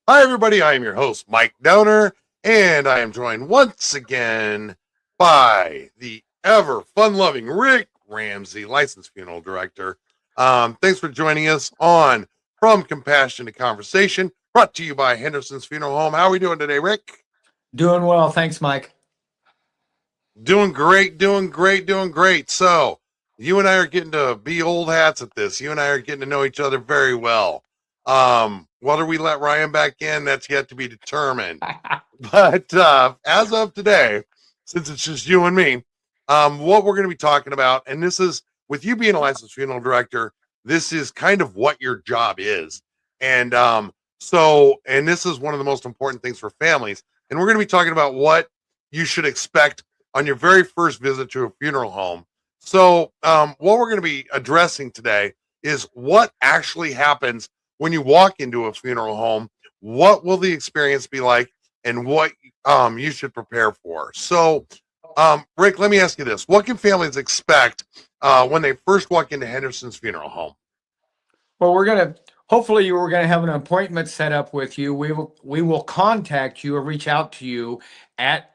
Hi, everybody. I am your host, Mike Downer, and I am joined once again by the ever fun loving Rick Ramsey, licensed funeral director. Thanks for joining us on From Compassion to Conversation, brought to you by Henderson's Funeral Home. How are we doing today, Rick? Doing well. Thanks, Mike. Doing great, doing great, doing great. So, you and I are getting to be old hats at this. You and I are getting to know each other very well. Whether we let Ryan back in, that's yet to be determined. But as of today, since it's just you and me, what we're going to be talking about, and this is with you being a licensed funeral director, this is kind of what your job is. And and this is one of the most important things for families. And we're going to be talking about what you should expect on your very first visit to a funeral home. So, what we're going to be addressing today is what actually happens when you walk into a funeral home. What will the experience be like? And what you should prepare for. So, Rick, let me ask you this: what can families expect when they first walk into Henderson's funeral home? Well, hopefully we're gonna have an appointment set up with you. We will contact you or reach out to you at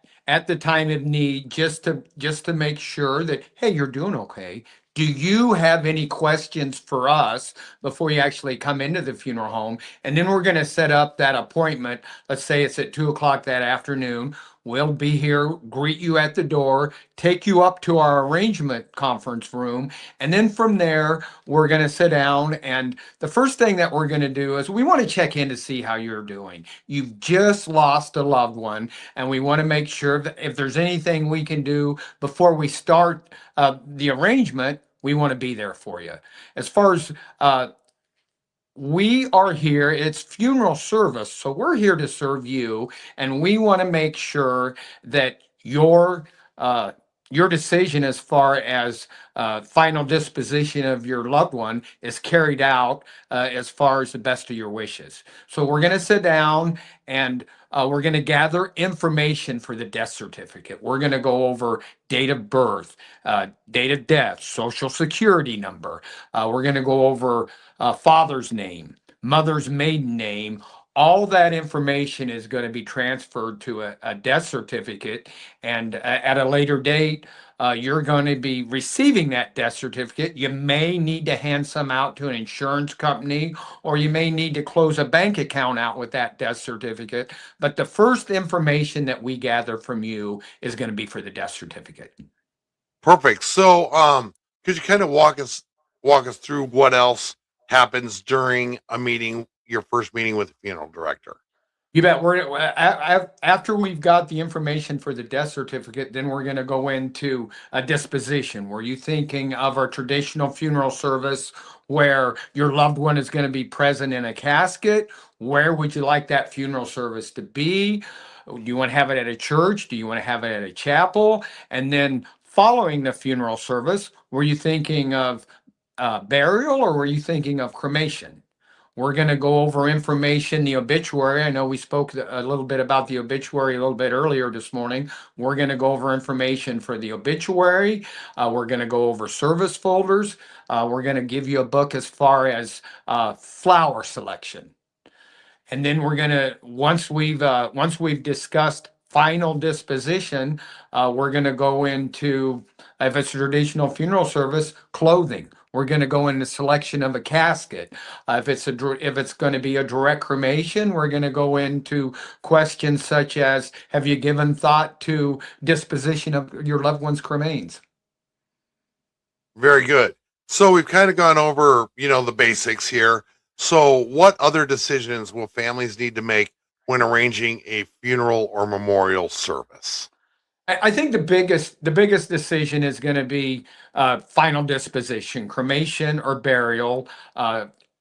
the time of need just to make sure that, hey, you're doing okay. Do you have any questions for us before you actually come into the funeral home? And then we're gonna set up that appointment. Let's say it's at 2 o'clock that afternoon. We'll be here, greet you at the door, take you up to our arrangement conference room, and then from there, we're going to sit down. And the first thing that we're going to do is we want to check in to see how you're doing. You've just lost a loved one, and we want to make sure that if there's anything we can do before we start the arrangement, we want to be there for you. As far as we are here, it's funeral service, so we're here to serve you, and we want to make sure that your decision as far as final disposition of your loved one is carried out as far as the best of your wishes. So we're going to sit down and we're going to gather information for the death certificate. We're going to go over date of birth, date of death, social security number. We're going to go over father's name, mother's maiden name. All that information is going to be transferred to a death certificate, and at a later date, you're going to be receiving that death certificate. You may need to hand some out to an insurance company, or you may need to close a bank account out with that death certificate. But the first information that we gather from you is going to be for the death certificate. Perfect. So, could you kind of walk us through what else happens during a meeting, your first meeting with a funeral director? You bet. After we've got the information for the death certificate, then we're going to go into a disposition. Were you thinking of our traditional funeral service where your loved one is going to be present in a casket? Where would you like that funeral service to be? Do you want to have it at a church? Do you want to have it at a chapel? And then following the funeral service, were you thinking of burial, or were you thinking of cremation? We're going to go over information, the obituary. I know we spoke a little bit about the obituary a little bit earlier this morning. We're going to go over information for the obituary. We're going to go over service folders. We're going to give you a book as far as flower selection. And then we're gonna once we've discussed final disposition, we're gonna go into, if it's a traditional funeral service, clothing. We're gonna go into selection of a casket. If it's going to be a direct cremation, we're gonna go into questions such as, have you given thought to disposition of your loved one's cremains? Very good. So we've kind of gone over, the basics here. So, what other decisions will families need to make when arranging a funeral or memorial service? I think the biggest decision is going to be final disposition, cremation or burial,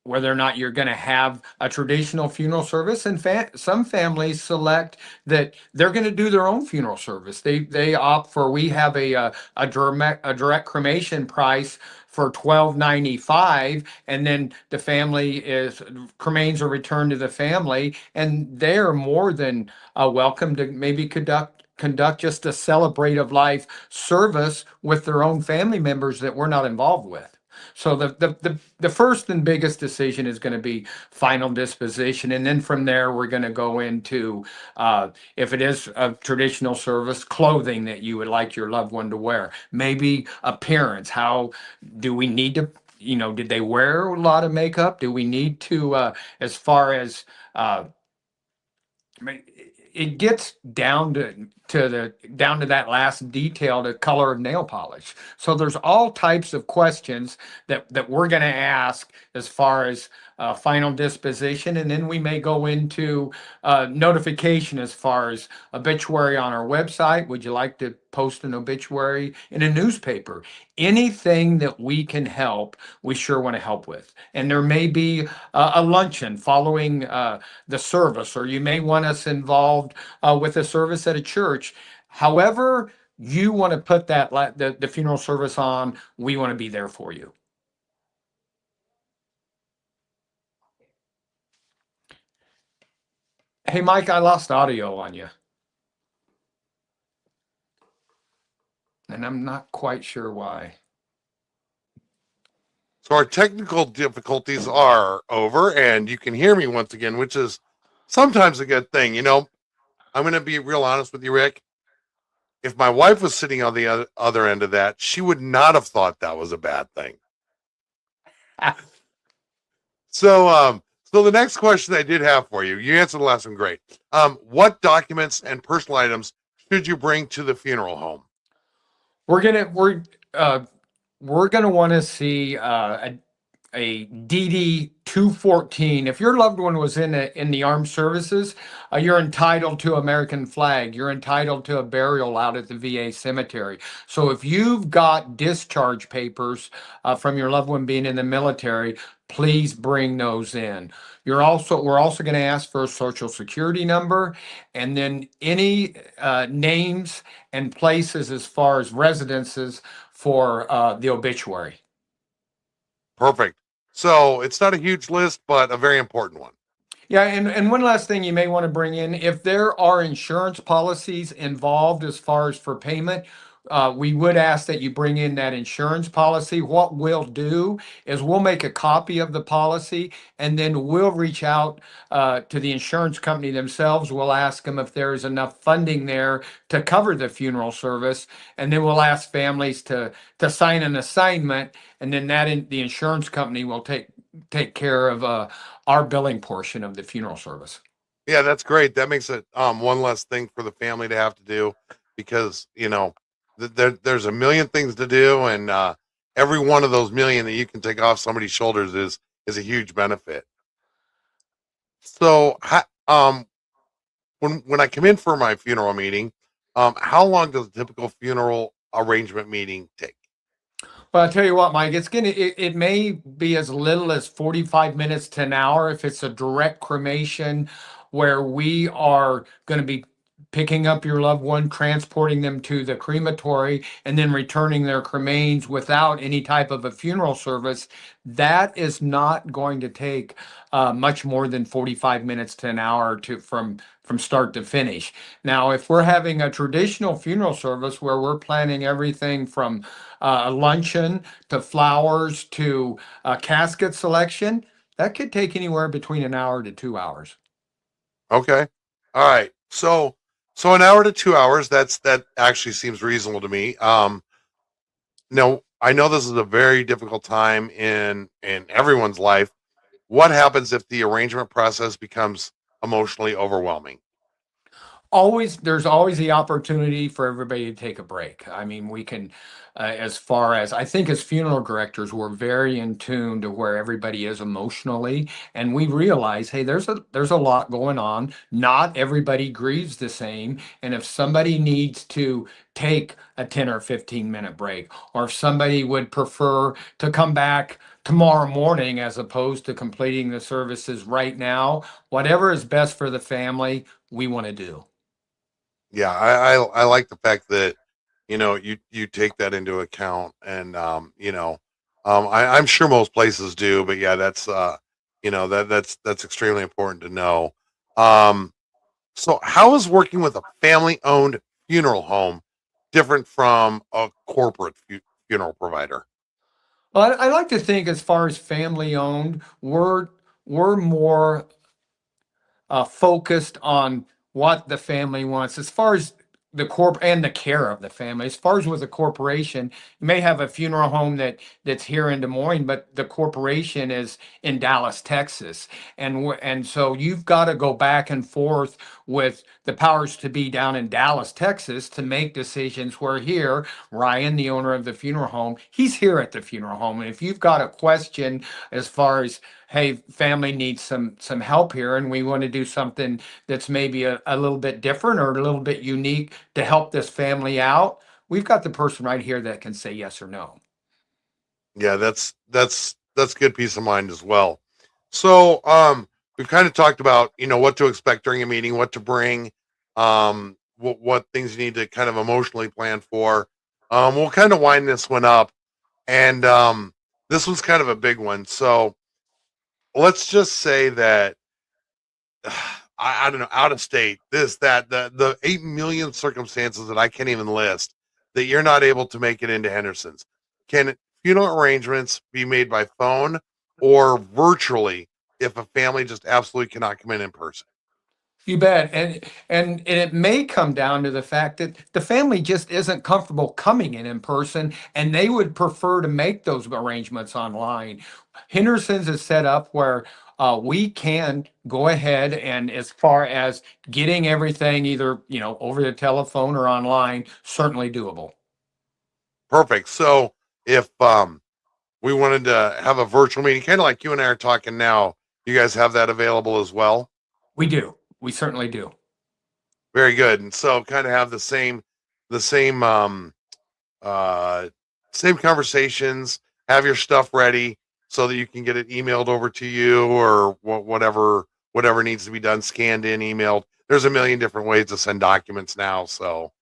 whether or not you're going to have a traditional funeral service. And some families select that they're going to do their own funeral service. They opt for, we have a direct cremation price for $12.95, and then the family is cremains are returned to the family, and they're more than welcome to maybe conduct just a celebrate of life service with their own family members that we're not involved with. So the first and biggest decision is going to be final disposition, and then from there we're going to go into if it is a traditional service, clothing that you would like your loved one to wear, maybe appearance. How do we need to? Did they wear a lot of makeup? Do we need to, as far as I mean, it gets down to that last detail, the color of nail polish. So there's all types of questions that we're going to ask as far as final disposition, and then we may go into notification as far as obituary on our website. Would you like to post an obituary in a newspaper? Anything that we can help, we sure want to help with. And there may be a luncheon following the service, or you may want us involved with a service at a church. However, you want to put the funeral service on, we want to be there for you. Hey, Mike, I lost audio on you, and I'm not quite sure why. So our technical difficulties are over, and you can hear me once again, which is sometimes a good thing. I'm going to be real honest with you, Rick. If my wife was sitting on the other end of that, she would not have thought that was a bad thing. So the next question I did have for you, you answered the last one great. What documents and personal items should you bring to the funeral home? We're gonna want to see a DD 214. If your loved one was in the armed services, you're entitled to American flag. You're entitled to a burial out at the VA cemetery. So if you've got discharge papers from your loved one being in the military, please bring those in. We're also going to ask for a social security number, and then any names and places as far as residences for the obituary. Perfect. So it's not a huge list, but a very important one. Yeah, and one last thing you may want to bring in, if there are insurance policies involved as far as for payment, we would ask that you bring in that insurance policy. What we'll do is we'll make a copy of the policy, and then we'll reach out to the insurance company themselves. We'll ask them if there is enough funding there to cover the funeral service, and then we'll ask families to sign an assignment, and then the insurance company will take care of our billing portion of the funeral service. Yeah, that's great. That makes it one less thing for the family to have to do because there's a million things to do, and every one of those million that you can take off somebody's shoulders is a huge benefit. So, when I come in for my funeral meeting, how long does a typical funeral arrangement meeting take? Well, I'll tell you what, Mike, it may be as little as 45 minutes to an hour if it's a direct cremation where we are going to be picking up your loved one, transporting them to the crematory, and then returning their cremains without any type of a funeral service. That is not going to take much more than 45 minutes to an hour from start to finish. Now, if we're having a traditional funeral service where we're planning everything from a luncheon to flowers to casket selection, that could take anywhere between an hour to 2 hours. Okay. All right. So an hour to 2 hours, that actually seems reasonable to me. No, I know this is a very difficult time in everyone's life. What happens if the arrangement process becomes emotionally overwhelming? There's always the opportunity for everybody to take a break. I mean, we can, as far as I think as funeral directors, we're very in tune to where everybody is emotionally, and we realize, hey, there's a lot going on. Not everybody grieves the same, and if somebody needs to take a 10 or 15-minute break, or if somebody would prefer to come back tomorrow morning as opposed to completing the services right now, whatever is best for the family, we want to do. Yeah, I like the fact that you take that into account, and I'm sure most places do, but yeah, that's that's extremely important to know. Um, so how is working with a family-owned funeral home different from a corporate funeral provider? Well, I like to think as far as family owned, we're more focused on what the family wants as far as the corp and the care of the family. As far as with a corporation, you may have a funeral home that's here in Des Moines, but the corporation is in Dallas, Texas, and so you've got to go back and forth with the powers to be down in Dallas, Texas, to make decisions. Where here, Ryan, the owner of the funeral home, he's here at the funeral home, and if you've got a question as far as, hey, family needs some help here and we want to do something that's maybe a little bit different or a little bit unique to help this family out, we've got the person right here that can say yes or no. Yeah, that's good peace of mind as well. So, we've kind of talked about, what to expect during a meeting, what to bring, what things you need to kind of emotionally plan for. We'll kind of wind this one up, and this one's kind of a big one. So, let's just say that I don't know, out of state, this, that, the 8 million circumstances that I can't even list that you're not able to make it into Henderson's. Can funeral arrangements be made by phone or virtually if a family just absolutely cannot come in person? You bet. And it may come down to the fact that the family just isn't comfortable coming in person and they would prefer to make those arrangements online. Henderson's is set up where we can go ahead and as far as getting everything either, over the telephone or online, certainly doable. Perfect. So if we wanted to have a virtual meeting, kind of like you and I are talking now, you guys have that available as well? We do. We certainly do. Very good. And so kind of have the same uh, same conversations, have your stuff ready so that you can get it emailed over to you or whatever needs to be done, scanned in, emailed. There's a million different ways to send documents now. So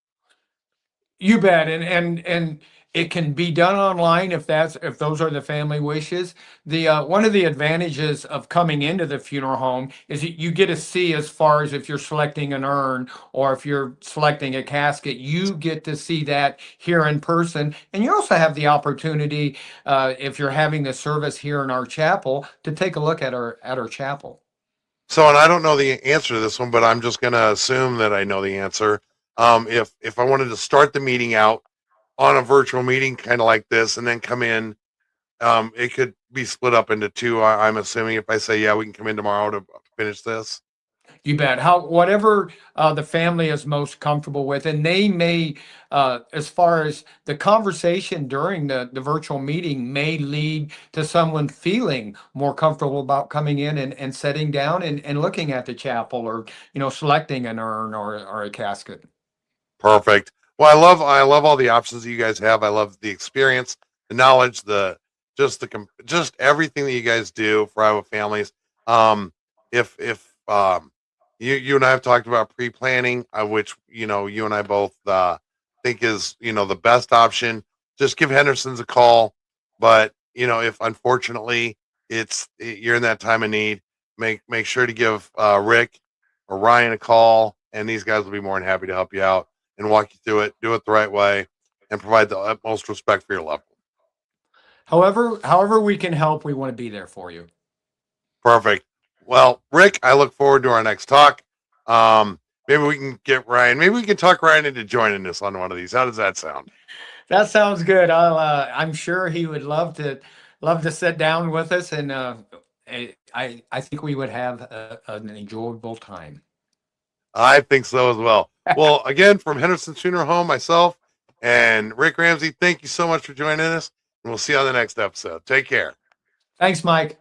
You bet, and it can be done online if those are the family wishes. The one of the advantages of coming into the funeral home is you get to see as far as if you're selecting an urn or if you're selecting a casket, you get to see that here in person, and you also have the opportunity if you're having the service here in our chapel to take a look at our chapel. and I don't know the answer to this one, but I'm just gonna assume that I know the answer. If I wanted to start the meeting out on a virtual meeting, kind of like this, and then come in, it could be split up into two. I'm assuming if I say, yeah, we can come in tomorrow to finish this. You bet. Whatever the family is most comfortable with, and they may, as far as the conversation during the virtual meeting, may lead to someone feeling more comfortable about coming in and sitting down and looking at the chapel, or selecting an urn or a casket. Perfect. Well, I love all the options that you guys have. I love the experience, the knowledge, just everything that you guys do for Iowa families. If you and I have talked about pre-planning, which you and I both think is the best option. Just give Henderson's a call. But if unfortunately you're in that time of need, make sure to give Rick or Ryan a call, and these guys will be more than happy to help you out and walk you through it, do it the right way, and provide the utmost respect for your loved one. However we can help, we want to be there for you. Perfect. Well, Rick, I look forward to our next talk. Maybe we can get Ryan. Maybe we can talk Ryan into joining us on one of these. How does that sound? That sounds good. I'm sure he would love to sit down with us, and I think we would have an enjoyable time. I think so as well. Well, again, from Henderson Funeral Home, myself and Rick Ramsey, thank you so much for joining us, and we'll see you on the next episode. Take care. Thanks, Mike.